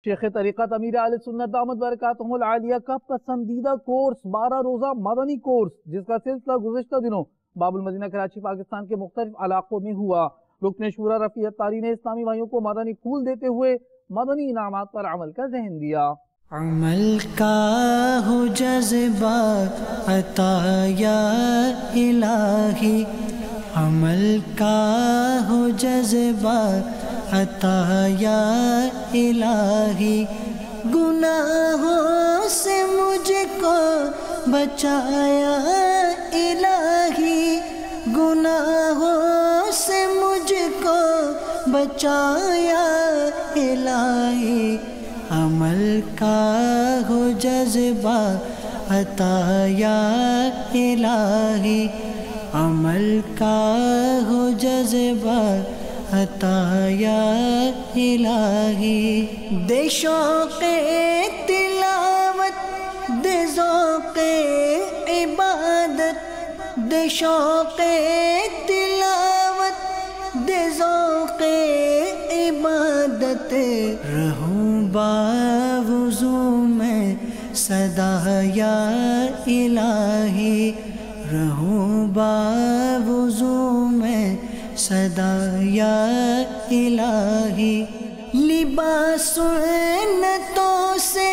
شیخ طریقت امیر اہل سنت دامت برکاتہم العالیہ کا پسندیدہ کورس 12 روزہ مدنی کورس، جس کا سلسلہ گزشتہ دنوں باب المدینہ کراچی پاکستان کے مختلف علاقوں میں ہوا۔ رکن شورا رفیع اتاری نے اسلامی بھائیوں کو مدنی پھول دیتے ہوئے مدنی انعامات پر عمل کا ذہن دیا۔ عمل کا ہو جذبہ عطا یا الہی، عمل کا ہو جذبہ عطا یا الہی، گناہوں سے مجھ کو بچایا الہی، گناہوں سے مجھ کو بچایا الہی، عمل کا ہو جذبہ عطا یا الہی، عمل کا ہو جذبہ عطا یا الہی، دے شوق تلاوت دے ذوق عبادت، دے شوق تلاوت دے ذوق عبادت، رہوں باوضو میں سدا یا الہی، رہوں باوضو میں سدا یا الہی، لباس سنتوں سے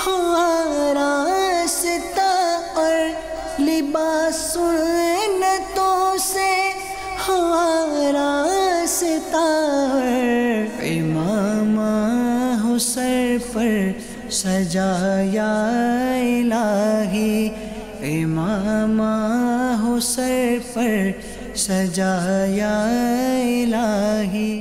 ہو آراستہ اور لباس سنتوں سے ہو آراستہ، امامہ ہو سر پر سجا یا الہی، امامہ ہو سر پر سجا یا الہی۔